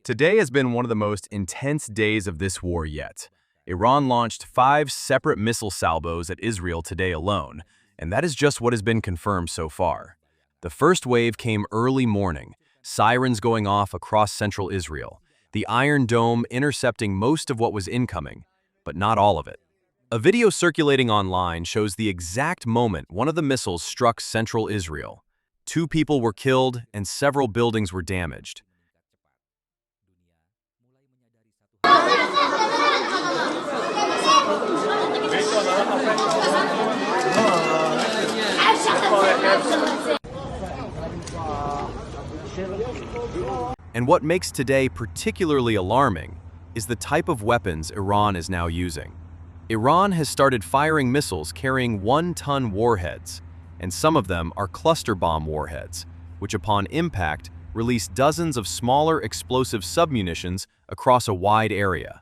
Today has been one of the most intense days of this war yet. Iran launched 5 separate missile salvos at Israel today alone, and that is just what has been confirmed so far. The first wave came early morning, sirens going off across central Israel, the Iron Dome intercepting most of what was incoming, but not all of it. A video circulating online shows the exact moment one of the missiles struck central Israel. 2 people were killed and several buildings were damaged. And what makes today particularly alarming is the type of weapons Iran is now using. Iran has started firing missiles carrying 1-ton warheads, and some of them are cluster bomb warheads, which upon impact release dozens of smaller explosive submunitions across a wide area.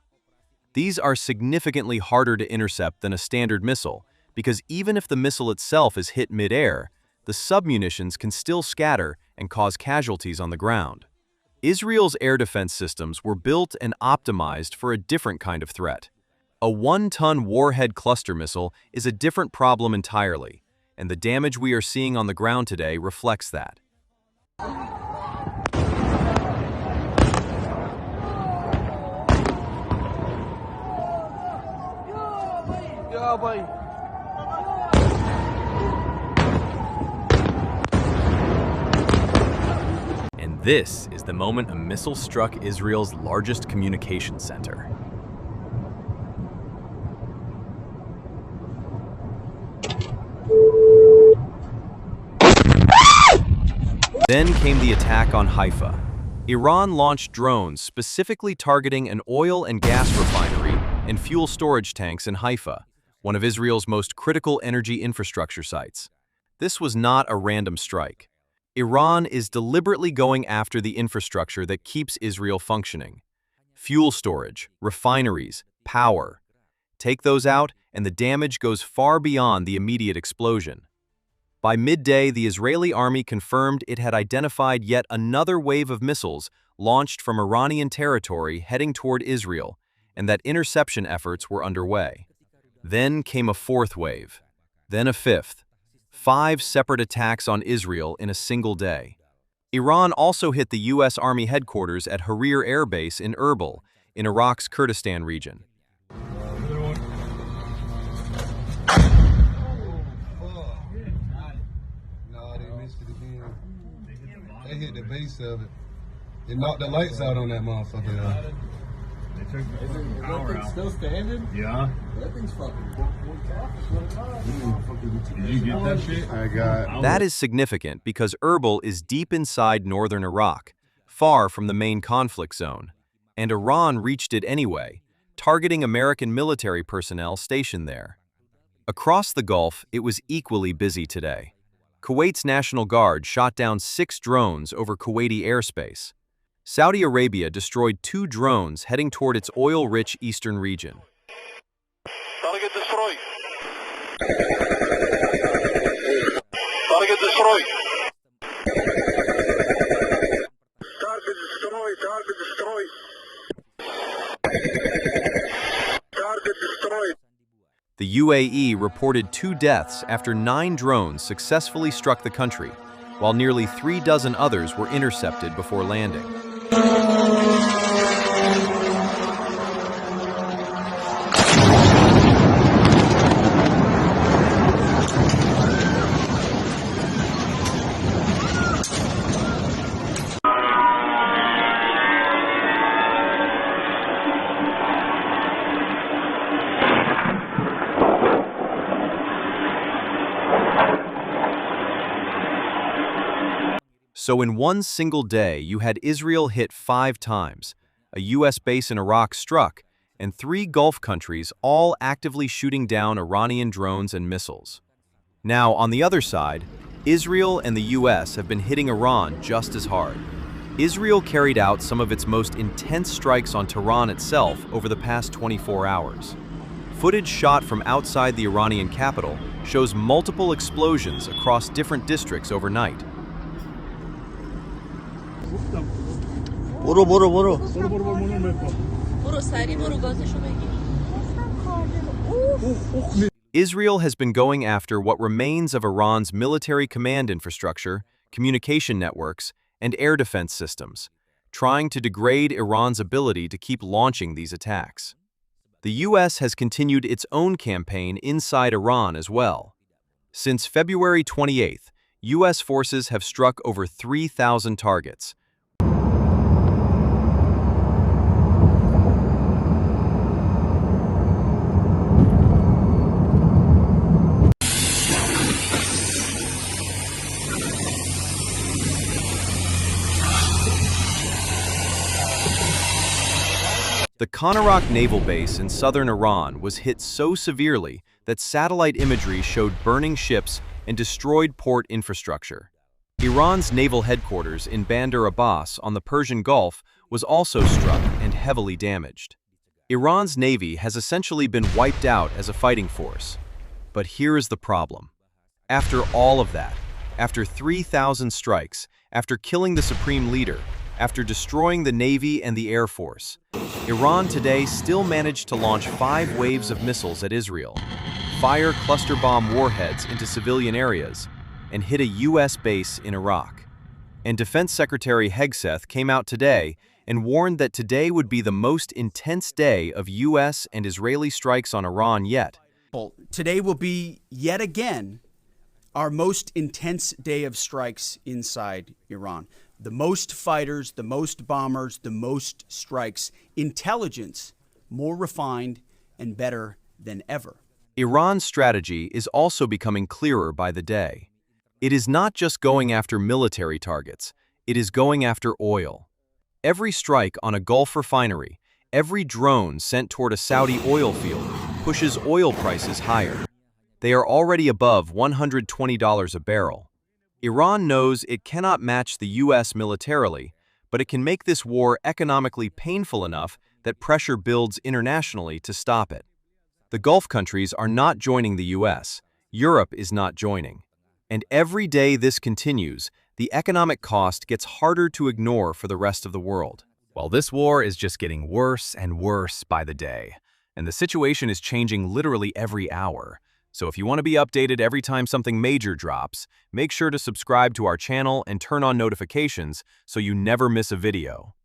These are significantly harder to intercept than a standard missile, because even if the missile itself is hit mid-air, the submunitions can still scatter and cause casualties on the ground. Israel's air defense systems were built and optimized for a different kind of threat. A 1-ton warhead cluster missile is a different problem entirely, and the damage we are seeing on the ground today reflects that. And this is the moment a missile struck Israel's largest communication center. Then came the attack on Haifa. Iran launched drones specifically targeting an oil and gas refinery and fuel storage tanks in Haifa, one of Israel's most critical energy infrastructure sites. This was not a random strike. Iran is deliberately going after the infrastructure that keeps Israel functioning. Fuel storage, refineries, power. Take those out, and the damage goes far beyond the immediate explosion. By midday, the Israeli army confirmed it had identified yet another wave of missiles launched from Iranian territory heading toward Israel, and that interception efforts were underway. Then came a 4th wave, then a 5th. 5 separate attacks on Israel in a single day. Iran also hit the U.S. Army headquarters at Harir Air Base in Erbil, in Iraq's Kurdistan region. They hit the base of it. It knocked the lights out on that motherfucker. They took the power out. Still standing? Yeah. That thing's fucking. Did you get that shit? I got. That is significant because Erbil is deep inside northern Iraq, far from the main conflict zone, and Iran reached it anyway, targeting American military personnel stationed there. Across the Gulf, it was equally busy today. Kuwait's National Guard shot down 6 drones over Kuwaiti airspace. Saudi Arabia destroyed 2 drones heading toward its oil-rich eastern region. Target destroyed. Target destroyed. Target destroyed. Target destroyed. Target destroyed. The UAE reported 2 deaths after 9 drones successfully struck the country, while nearly 3 dozen others were intercepted before landing. So in one single day, you had Israel hit 5 times, a U.S. base in Iraq struck, and 3 Gulf countries all actively shooting down Iranian drones and missiles. Now, on the other side, Israel and the U.S. have been hitting Iran just as hard. Israel carried out some of its most intense strikes on Tehran itself over the past 24 hours. Footage shot from outside the Iranian capital shows multiple explosions across different districts overnight. برو برو برو. برو سری برو گازشو بگیر. Israel has been going after what remains of Iran's military command infrastructure, communication networks, and air defense systems, trying to degrade Iran's ability to keep launching these attacks. The U.S. has continued its own campaign inside Iran as well. Since February 28th, U.S. forces have struck over 3,000 targets. The Konarak naval base in southern Iran was hit so severely that satellite imagery showed burning ships and destroyed port infrastructure. Iran's naval headquarters in Bandar Abbas on the Persian Gulf was also struck and heavily damaged. Iran's navy has essentially been wiped out as a fighting force. But here is the problem. After all of that, after 3,000 strikes, after killing the supreme leader, after destroying the Navy and the Air Force, Iran today still managed to launch 5 waves of missiles at Israel, fire cluster bomb warheads into civilian areas, and hit a U.S. base in Iraq. And Defense Secretary Hegseth came out today and warned that today would be the most intense day of U.S. and Israeli strikes on Iran yet. Today will be, yet again, our most intense day of strikes inside Iran. The most fighters, the most bombers, the most strikes. Intelligence more refined and better than ever. Iran's strategy is also becoming clearer by the day. It is not just going after military targets, it is going after oil. Every strike on a Gulf refinery, every drone sent toward a Saudi oil field pushes oil prices higher. They are already above $120 a barrel. Iran knows it cannot match the U.S. militarily, but it can make this war economically painful enough that pressure builds internationally to stop it. The Gulf countries are not joining the U.S., Europe is not joining. And every day this continues, the economic cost gets harder to ignore for the rest of the world. Well, this war is just getting worse and worse by the day, and the situation is changing literally every hour. So if you want to be updated every time something major drops, make sure to subscribe to our channel and turn on notifications so you never miss a video.